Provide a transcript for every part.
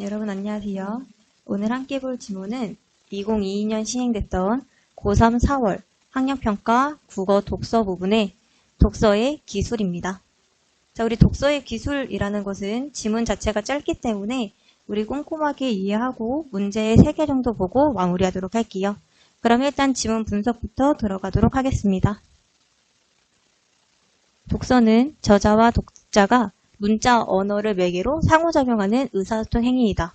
여러분 안녕하세요. 오늘 함께 볼 지문은 2022년 시행됐던 고3 4월 학력평가 국어 독서 부분의 독서의 기술입니다. 자, 우리 독서의 기술이라는 것은 지문 자체가 짧기 때문에 우리 꼼꼼하게 이해하고 문제 3개 정도 보고 마무리하도록 할게요. 그럼 일단 지문 분석부터 들어가도록 하겠습니다. 독서는 저자와 독자가 문자 언어를 매개로 상호작용하는 의사소통 행위이다.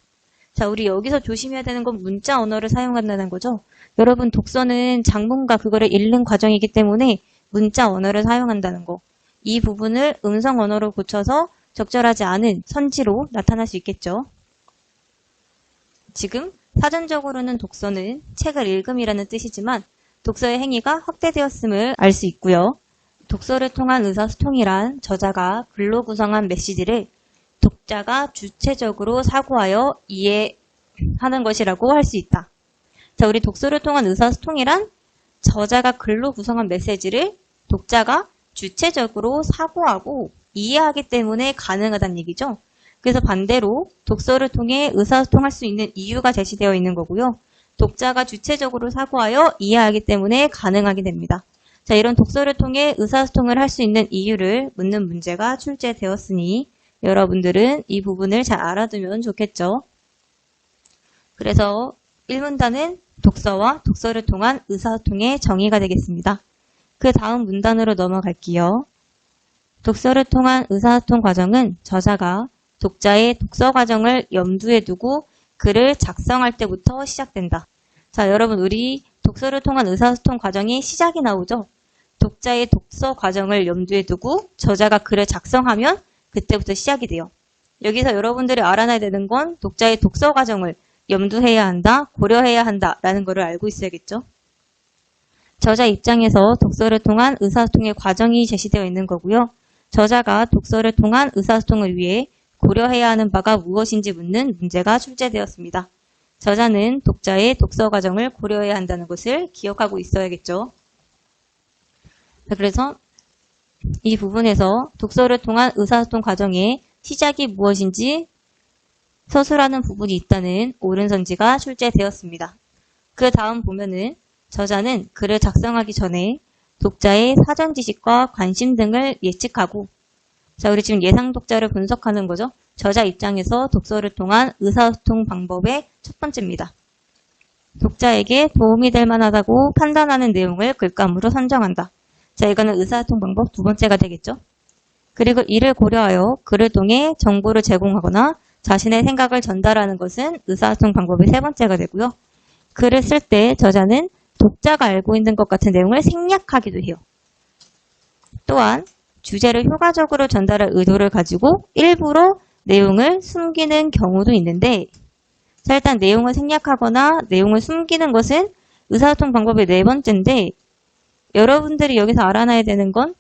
자, 우리 여기서 조심해야 되는 건 문자 언어를 사용한다는 거죠. 여러분, 독서는 장문과 그거를 읽는 과정이기 때문에 문자 언어를 사용한다는 거. 이 부분을 음성 언어로 고쳐서 적절하지 않은 선지로 나타날 수 있겠죠. 지금 사전적으로는 독서는 책을 읽음이라는 뜻이지만 독서의 행위가 확대되었음을 알 수 있고요. 독서를 통한 의사소통이란 저자가 글로 구성한 메시지를 독자가 주체적으로 사고하여 이해하는 것이라고 할 수 있다. 자, 우리 독서를 통한 의사소통이란 저자가 글로 구성한 메시지를 독자가 주체적으로 사고하고 이해하기 때문에 가능하다는 얘기죠. 그래서 반대로 독서를 통해 의사소통할 수 있는 이유가 제시되어 있는 거고요. 독자가 주체적으로 사고하여 이해하기 때문에 가능하게 됩니다. 자, 이런 독서를 통해 의사소통을 할 수 있는 이유를 묻는 문제가 출제되었으니 여러분들은 이 부분을 잘 알아두면 좋겠죠. 그래서 1문단은 독서와 독서를 통한 의사소통의 정의가 되겠습니다. 그 다음 문단으로 넘어갈게요. 독서를 통한 의사소통 과정은 저자가 독자의 독서 과정을 염두에 두고 글을 작성할 때부터 시작된다. 자, 여러분, 우리 독서를 통한 의사소통 과정이 시작이 나오죠. 독자의 독서 과정을 염두에 두고 저자가 글을 작성하면 그때부터 시작이 돼요. 여기서 여러분들이 알아놔야 되는 건 독자의 독서 과정을 염두해야 한다, 고려해야 한다라는 것을 알고 있어야겠죠. 저자 입장에서 독서를 통한 의사소통의 과정이 제시되어 있는 거고요. 저자가 독서를 통한 의사소통을 위해 고려해야 하는 바가 무엇인지 묻는 문제가 출제되었습니다. 저자는 독자의 독서 과정을 고려해야 한다는 것을 기억하고 있어야겠죠. 그래서 이 부분에서 독서를 통한 의사소통 과정의 시작이 무엇인지 서술하는 부분이 있다는 옳은 선지가 출제되었습니다. 그 다음 보면은 저자는 글을 작성하기 전에 독자의 사전 지식과 관심 등을 예측하고, 자, 우리 지금 예상 독자를 분석하는 거죠. 저자 입장에서 독서를 통한 의사소통 방법의 첫 번째입니다. 독자에게 도움이 될 만하다고 판단하는 내용을 글감으로 선정한다. 자, 이거는 의사소통 방법 두 번째가 되겠죠. 그리고 이를 고려하여 글을 통해 정보를 제공하거나 자신의 생각을 전달하는 것은 의사소통 방법의 세 번째가 되고요. 글을 쓸 때 저자는 독자가 알고 있는 것 같은 내용을 생략하기도 해요. 또한 주제를 효과적으로 전달할 의도를 가지고 일부러 내용을 숨기는 경우도 있는데, 자, 일단 내용을 생략하거나 내용을 숨기는 것은 의사소통 방법의 네 번째인데, 여러분들이 여기서 알아놔야 되는 건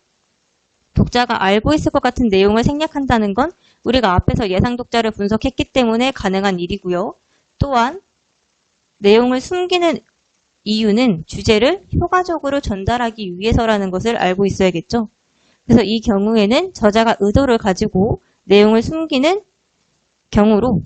독자가 알고 있을 것 같은 내용을 생략한다는 건 우리가 앞에서 예상 독자를 분석했기 때문에 가능한 일이고요. 또한 내용을 숨기는 이유는 주제를 효과적으로 전달하기 위해서라는 것을 알고 있어야겠죠. 그래서 이 경우에는 저자가 의도를 가지고 내용을 숨기는 경우로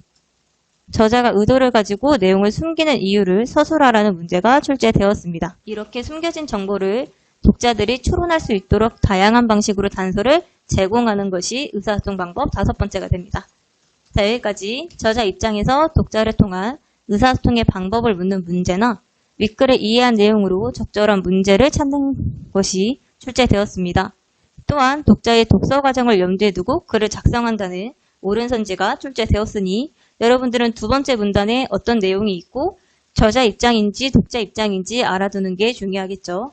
저자가 의도를 가지고 내용을 숨기는 이유를 서술하라는 문제가 출제되었습니다. 이렇게 숨겨진 정보를 독자들이 추론할 수 있도록 다양한 방식으로 단서를 제공하는 것이 의사소통 방법 다섯 번째가 됩니다. 자, 여기까지 저자 입장에서 독자를 통한 의사소통의 방법을 묻는 문제나 윗글을 이해한 내용으로 적절한 문제를 찾는 것이 출제되었습니다. 또한 독자의 독서 과정을 염두에 두고 글을 작성한다는 옳은 선지가 출제되었으니 여러분들은 두 번째 문단에 어떤 내용이 있고 저자 입장인지 독자 입장인지 알아두는 게 중요하겠죠.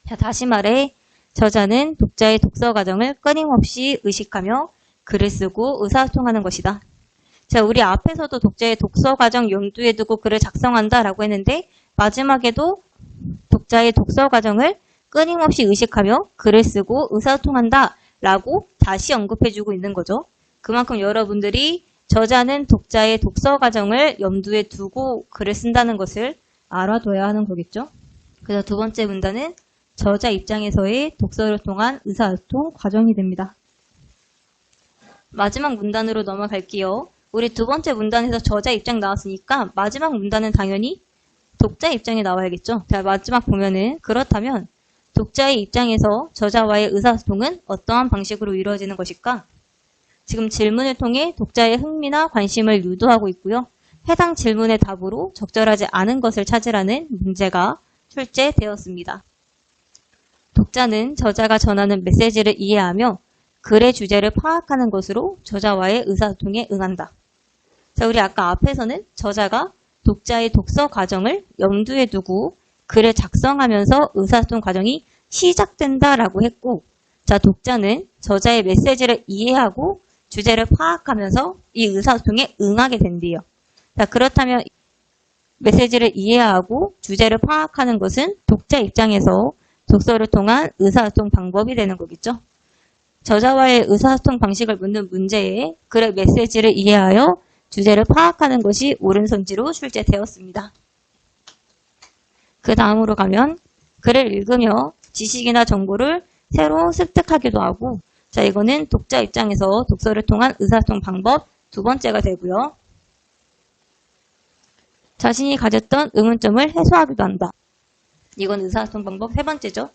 자, 다시 말해 저자는 독자의 독서 과정을 끊임없이 의식하며 글을 쓰고 의사소통하는 것이다. 자, 우리 앞에서도 독자의 독서 과정 염두에 두고 글을 작성한다라고 했는데 마지막에도 독자의 독서 과정을 끊임없이 의식하며 글을 쓰고 의사소통한다라고 다시 언급해주고 있는 거죠. 그만큼 여러분들이 저자는 독자의 독서 과정을 염두에 두고 글을 쓴다는 것을 알아둬야 하는 거겠죠. 그래서 두 번째 문단은 저자 입장에서의 독서를 통한 의사소통 과정이 됩니다. 마지막 문단으로 넘어갈게요. 우리 두 번째 문단에서 저자 입장 나왔으니까 마지막 문단은 당연히 독자 입장에 나와야겠죠. 자, 마지막 보면은 그렇다면 독자의 입장에서 저자와의 의사소통은 어떠한 방식으로 이루어지는 것일까? 지금 질문을 통해 독자의 흥미나 관심을 유도하고 있고요. 해당 질문의 답으로 적절하지 않은 것을 찾으라는 문제가 출제되었습니다. 독자는 저자가 전하는 메시지를 이해하며 글의 주제를 파악하는 것으로 저자와의 의사소통에 응한다. 자, 우리 아까 앞에서는 저자가 독자의 독서 과정을 염두에 두고 글을 작성하면서 의사소통 과정이 시작된다라고 했고, 자, 독자는 저자의 메시지를 이해하고 주제를 파악하면서 이 의사소통에 응하게 된대요. 자, 그렇다면 메시지를 이해하고 주제를 파악하는 것은 독자 입장에서 독서를 통한 의사소통 방법이 되는 거겠죠. 저자와의 의사소통 방식을 묻는 문제에 글의 메시지를 이해하여 주제를 파악하는 것이 옳은 선지로 출제되었습니다. 그 다음으로 가면 글을 읽으며 지식이나 정보를 새로 습득하기도 하고, 자, 이거는 독자 입장에서 독서를 통한 의사소통 방법 두 번째가 되고요. 자신이 가졌던 의문점을 해소하기도 한다. 이건 의사소통 방법 세 번째죠.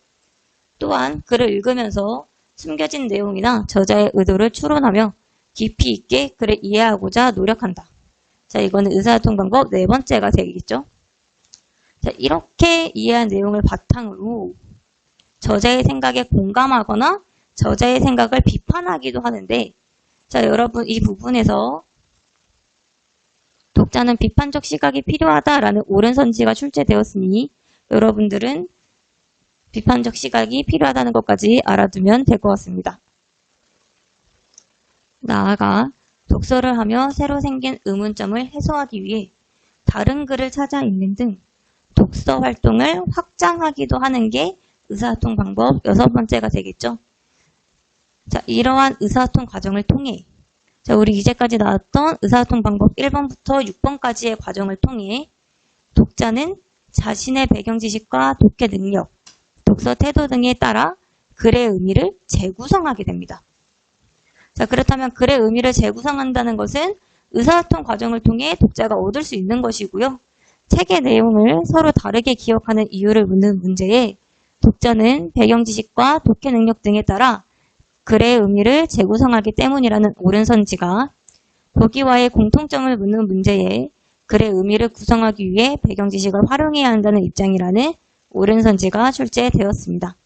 또한 글을 읽으면서 숨겨진 내용이나 저자의 의도를 추론하며 깊이 있게 글을 이해하고자 노력한다. 자, 이거는 의사소통 방법 네 번째가 되겠죠. 자, 이렇게 이해한 내용을 바탕으로 저자의 생각에 공감하거나 저자의 생각을 비판하기도 하는데, 자, 여러분 이 부분에서 독자는 비판적 시각이 필요하다라는 옳은 선지가 출제되었으니 여러분들은 비판적 시각이 필요하다는 것까지 알아두면 될 것 같습니다. 나아가 독서를 하며 새로 생긴 의문점을 해소하기 위해 다른 글을 찾아 읽는 등 독서 활동을 확장하기도 하는 게 의사소통 방법 여섯 번째가 되겠죠. 자, 이러한 의사소통 과정을 통해, 자, 우리 이제까지 나왔던 의사소통 방법 1번부터 6번까지의 과정을 통해 독자는 자신의 배경 지식과 독해 능력, 독서 태도 등에 따라 글의 의미를 재구성하게 됩니다. 자, 그렇다면 글의 의미를 재구성한다는 것은 의사소통 과정을 통해 독자가 얻을 수 있는 것이고요. 책의 내용을 서로 다르게 기억하는 이유를 묻는 문제에 독자는 배경 지식과 독해 능력 등에 따라 글의 의미를 재구성하기 때문이라는 옳은 선지가, 보기와의 공통점을 묻는 문제에 글의 의미를 구성하기 위해 배경 지식을 활용해야 한다는 입장이라는 옳은 선지가 출제되었습니다.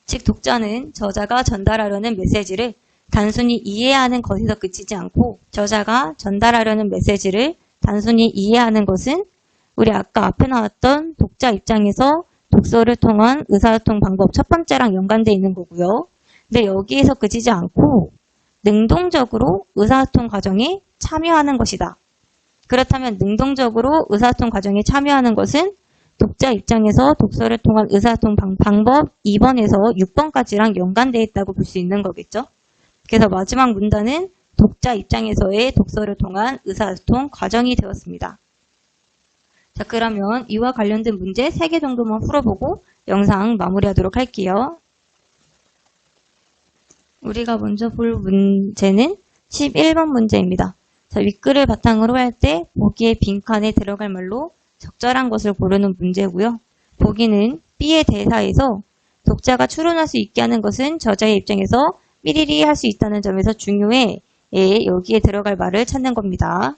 즉 독자는 저자가 전달하려는 메시지를 단순히 이해하는 것에서 그치지 않고 저자가 전달하려는 메시지를 단순히 이해하는 것은 우리 아까 앞에 나왔던 독자 입장에서 독서를 통한 의사소통 방법 첫 번째랑 연관되어 있는 거고요. 근데 여기에서 그치지 않고 능동적으로 의사소통 과정에 참여하는 것이다. 그렇다면 능동적으로 의사소통 과정에 참여하는 것은 독자 입장에서 독서를 통한 의사소통 방법 2번에서 6번까지랑 연관되어 있다고 볼 수 있는 거겠죠. 그래서 마지막 문단은 독자 입장에서의 독서를 통한 의사소통 과정이 되었습니다. 자, 그러면 이와 관련된 문제 3개 정도만 풀어보고 영상 마무리하도록 할게요. 우리가 먼저 볼 문제는 11번 문제입니다. 자, 윗글을 바탕으로 할 때 보기의 빈칸에 들어갈 말로 적절한 것을 고르는 문제고요. 보기는 B의 대사에서 독자가 추론할 수 있게 하는 것은 저자의 입장에서 삐리리 할 수 있다는 점에서 중요해. 여기에 들어갈 말을 찾는 겁니다.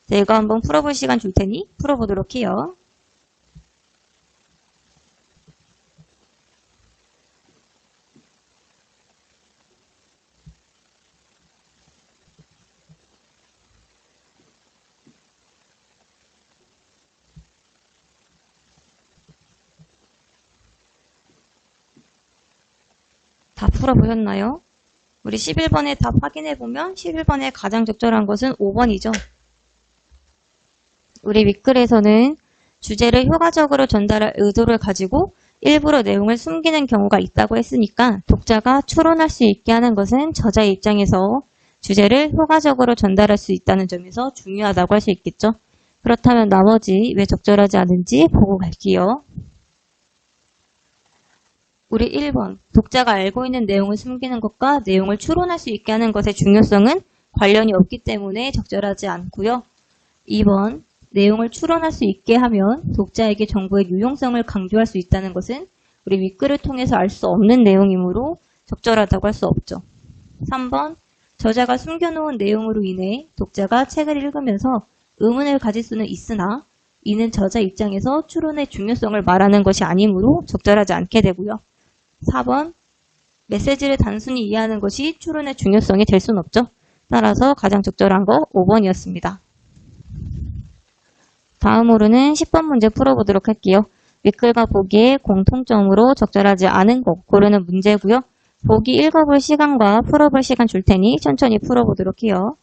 자, 이거 한번 풀어볼 시간 줄 테니 풀어보도록 해요. 다 풀어보셨나요? 우리 11번에 답 확인해보면 11번에 가장 적절한 것은 5번이죠. 우리 윗글에서는 주제를 효과적으로 전달할 의도를 가지고 일부러 내용을 숨기는 경우가 있다고 했으니까 독자가 추론할 수 있게 하는 것은 저자의 입장에서 주제를 효과적으로 전달할 수 있다는 점에서 중요하다고 할 수 있겠죠. 그렇다면 나머지 왜 적절하지 않은지 보고 갈게요. 우리 1번, 독자가 알고 있는 내용을 숨기는 것과 내용을 추론할 수 있게 하는 것의 중요성은 관련이 없기 때문에 적절하지 않고요. 2번, 내용을 추론할 수 있게 하면 독자에게 정보의 유용성을 강조할 수 있다는 것은 우리 윗글을 통해서 알 수 없는 내용이므로 적절하다고 할 수 없죠. 3번, 저자가 숨겨놓은 내용으로 인해 독자가 책을 읽으면서 의문을 가질 수는 있으나 이는 저자 입장에서 추론의 중요성을 말하는 것이 아니므로 적절하지 않게 되고요. 4번, 메시지를 단순히 이해하는 것이 추론의 중요성이 될 수는 없죠. 따라서 가장 적절한 거 5번이었습니다. 다음으로는 10번 문제 풀어보도록 할게요. 윗글과 보기의 공통점으로 적절하지 않은 거 고르는 문제고요. 보기 읽어볼 시간과 풀어볼 시간 줄 테니 천천히 풀어보도록 해요.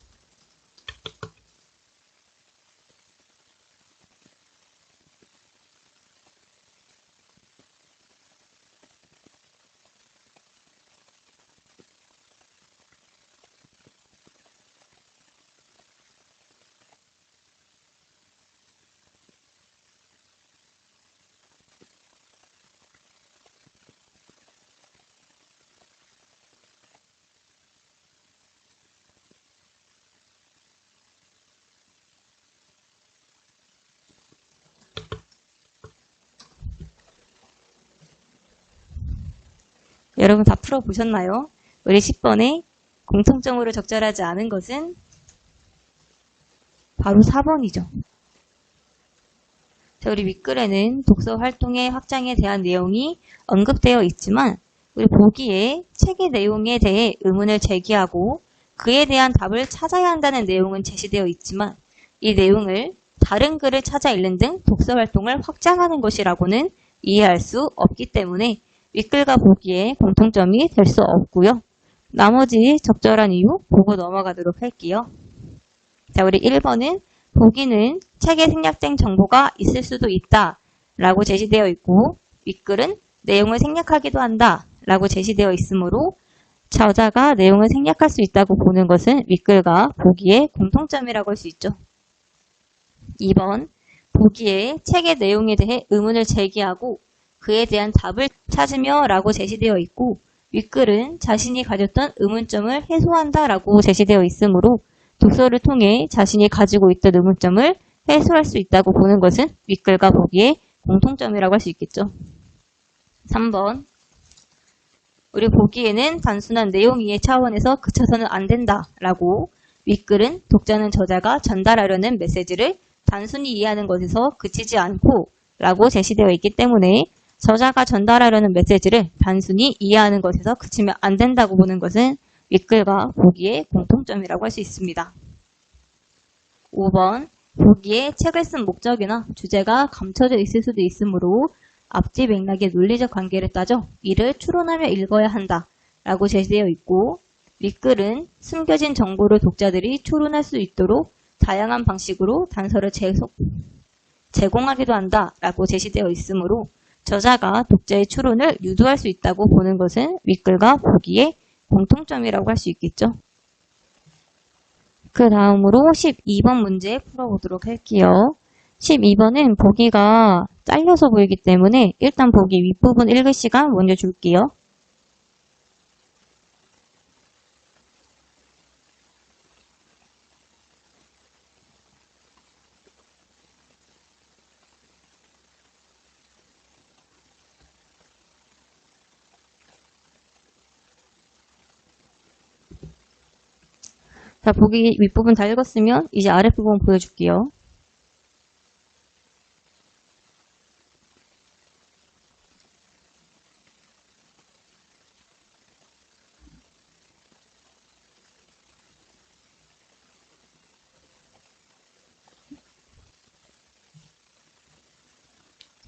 여러분 다 풀어보셨나요? 우리 10번에 공통점으로 적절하지 않은 것은 바로 4번이죠. 자, 우리 윗글에는 독서 활동의 확장에 대한 내용이 언급되어 있지만 우리 보기에 책의 내용에 대해 의문을 제기하고 그에 대한 답을 찾아야 한다는 내용은 제시되어 있지만 이 내용을 다른 글을 찾아 읽는 등 독서 활동을 확장하는 것이라고는 이해할 수 없기 때문에 윗글과 보기에 공통점이 될 수 없고요. 나머지 적절한 이유 보고 넘어가도록 할게요. 자, 우리 1번은 보기는 책에 생략된 정보가 있을 수도 있다 라고 제시되어 있고 윗글은 내용을 생략하기도 한다 라고 제시되어 있으므로 저자가 내용을 생략할 수 있다고 보는 것은 윗글과 보기의 공통점이라고 할 수 있죠. 2번, 보기에 책의 내용에 대해 의문을 제기하고 그에 대한 답을 찾으며 라고 제시되어 있고 윗글은 자신이 가졌던 의문점을 해소한다 라고 제시되어 있으므로 독서를 통해 자신이 가지고 있던 의문점을 해소할 수 있다고 보는 것은 윗글과 보기의 공통점이라고 할 수 있겠죠. 3번, 우리 보기에는 단순한 내용 이해 차원에서 그쳐서는 안 된다 라고 윗글은 독자는 저자가 전달하려는 메시지를 단순히 이해하는 것에서 그치지 않고 라고 제시되어 있기 때문에 저자가 전달하려는 메시지를 단순히 이해하는 것에서 그치면 안 된다고 보는 것은 윗글과 보기의 공통점이라고 할 수 있습니다. 5번, 보기에 책을 쓴 목적이나 주제가 감춰져 있을 수도 있으므로 앞뒤 맥락의 논리적 관계를 따져 이를 추론하며 읽어야 한다 라고 제시되어 있고 윗글은 숨겨진 정보를 독자들이 추론할 수 있도록 다양한 방식으로 단서를 제공하기도 한다 라고 제시되어 있으므로 저자가 독자의 추론을 유도할 수 있다고 보는 것은 윗글과 보기의 공통점이라고 할 수 있겠죠. 그 다음으로 12번 문제 풀어보도록 할게요. 12번은 보기가 잘려서 보이기 때문에 일단 보기 윗부분 읽을 시간 먼저 줄게요. 자, 보기 윗부분 다 읽었으면 이제 아랫부분 보여줄게요.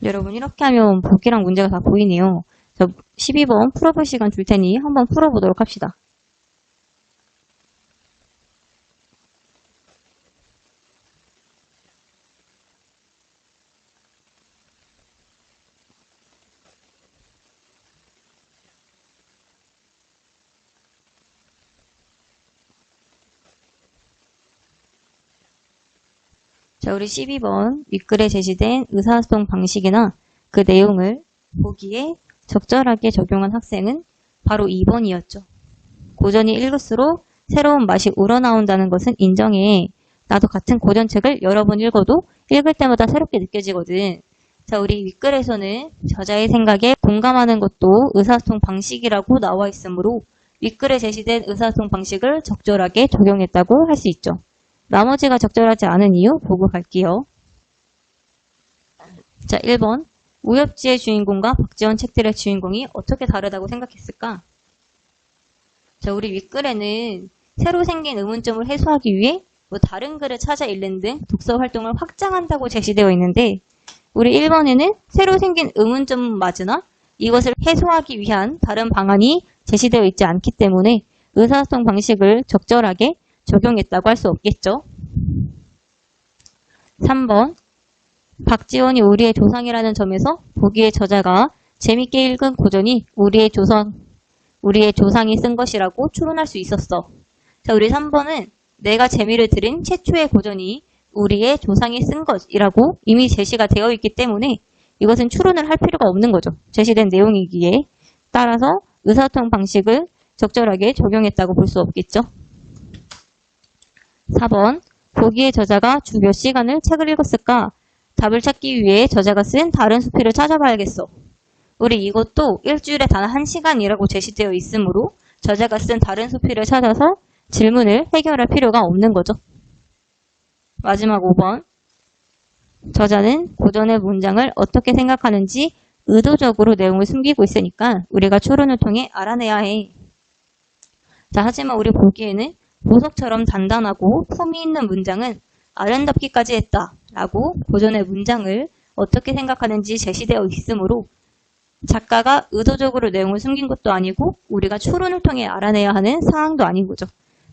여러분 이렇게 하면 보기랑 문제가 다 보이네요. 저 12번 풀어볼 시간 줄 테니 한번 풀어보도록 합시다. 자, 우리 12번 윗글에 제시된 의사소통 방식이나 그 내용을 보기에 적절하게 적용한 학생은 바로 2번이었죠. 고전이 읽을수록 새로운 맛이 우러나온다는 것은 인정해. 나도 같은 고전책을 여러 번 읽어도 읽을 때마다 새롭게 느껴지거든. 자, 우리 윗글에서는 저자의 생각에 공감하는 것도 의사소통 방식이라고 나와 있으므로 윗글에 제시된 의사소통 방식을 적절하게 적용했다고 할 수 있죠. 나머지가 적절하지 않은 이유 보고 갈게요. 자, 1번. 우엽지의 주인공과 박지원 책들의 주인공이 어떻게 다르다고 생각했을까? 자, 우리 윗글에는 새로 생긴 의문점을 해소하기 위해 다른 글을 찾아 읽는 등 독서 활동을 확장한다고 제시되어 있는데 우리 1번에는 새로 생긴 의문점은 맞으나 이것을 해소하기 위한 다른 방안이 제시되어 있지 않기 때문에 의사소통 방식을 적절하게 적용했다고 할 수 없겠죠. 3번. 박지원이 우리의 조상이라는 점에서 보기에 저자가 재밌게 읽은 고전이 우리의 조상이 쓴 것이라고 추론할 수 있었어. 자, 우리 3번은 내가 재미를 들은 최초의 고전이 우리의 조상이 쓴 것이라고 이미 제시가 되어 있기 때문에 이것은 추론을 할 필요가 없는 거죠. 제시된 내용이기에 따라서 의사소통 방식을 적절하게 적용했다고 볼 수 없겠죠. 4번. 보기에 저자가 주 몇 시간을 책을 읽었을까? 답을 찾기 위해 저자가 쓴 다른 수필을 찾아봐야겠어. 우리 이것도 일주일에 단 1시간이라고 제시되어 있으므로 저자가 쓴 다른 수필을 찾아서 질문을 해결할 필요가 없는 거죠. 마지막 5번. 저자는 고전의 문장을 어떻게 생각하는지 의도적으로 내용을 숨기고 있으니까 우리가 추론을 통해 알아내야 해. 자, 하지만 우리 보기에는 보석처럼 단단하고 품이 있는 문장은 아름답기까지 했다 라고 고전의 문장을 어떻게 생각하는지 제시되어 있으므로 작가가 의도적으로 내용을 숨긴 것도 아니고 우리가 추론을 통해 알아내야 하는 사항도 아닌 거죠.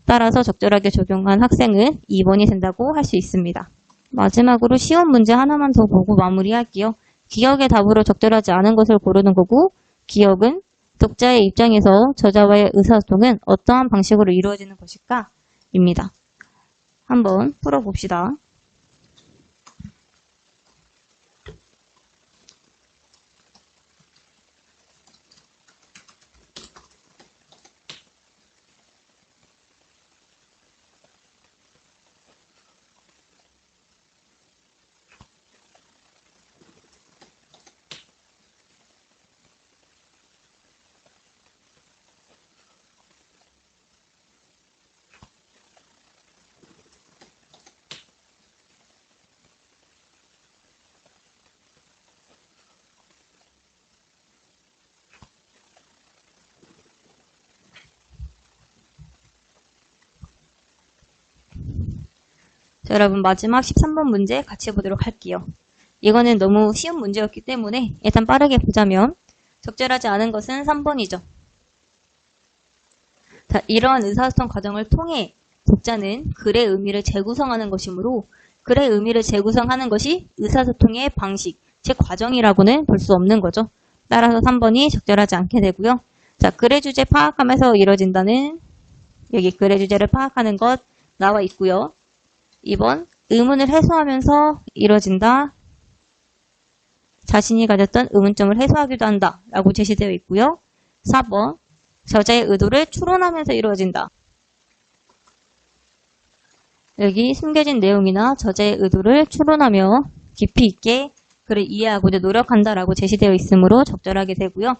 따라서 적절하게 적용한 학생은 2번이 된다고 할 수 있습니다. 마지막으로 시험 문제 하나만 더 보고 마무리할게요. 기억의 답으로 적절하지 않은 것을 고르는 거고 기억은 독자의 입장에서 저자와의 의사소통은 어떠한 방식으로 이루어지는 것일까? 입니다. 한번 풀어봅시다. 자, 여러분 마지막 13번 문제 같이 보도록 할게요. 이거는 너무 쉬운 문제였기 때문에 일단 빠르게 보자면 적절하지 않은 것은 3번이죠. 자, 이러한 의사소통 과정을 통해 독자는 글의 의미를 재구성하는 것이므로 글의 의미를 재구성하는 것이 의사소통의 방식, 즉 과정이라고는 볼 수 없는 거죠. 따라서 3번이 적절하지 않게 되고요. 자, 글의 주제 파악하면서 이루어진다는 여기 글의 주제를 파악하는 것 나와 있고요. 2번, 의문을 해소하면서 이루어진다. 자신이 가졌던 의문점을 해소하기도 한다. 라고 제시되어 있고요. 4번, 저자의 의도를 추론하면서 이루어진다. 여기 숨겨진 내용이나 저자의 의도를 추론하며 깊이 있게 글을 이해하고자 노력한다라고 제시되어 있으므로 적절하게 되고요.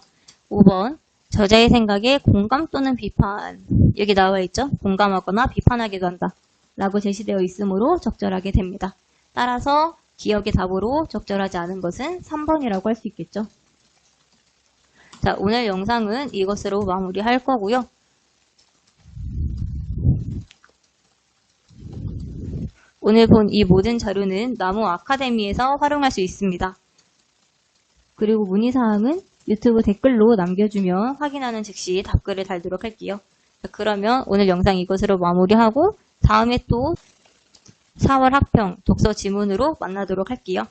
5번, 저자의 생각에 공감 또는 비판. 여기 나와 있죠. 공감하거나 비판하기도 한다. 라고 제시되어 있으므로 적절하게 됩니다. 따라서 기억의 답으로 적절하지 않은 것은 3번이라고 할 수 있겠죠. 자, 오늘 영상은 이것으로 마무리할 거고요. 오늘 본 이 모든 자료는 나무 아카데미에서 활용할 수 있습니다. 그리고 문의사항은 유튜브 댓글로 남겨주면 확인하는 즉시 답글을 달도록 할게요. 자, 그러면 오늘 영상 이것으로 마무리하고 다음에 또 4월 학평 독서 지문으로 만나도록 할게요.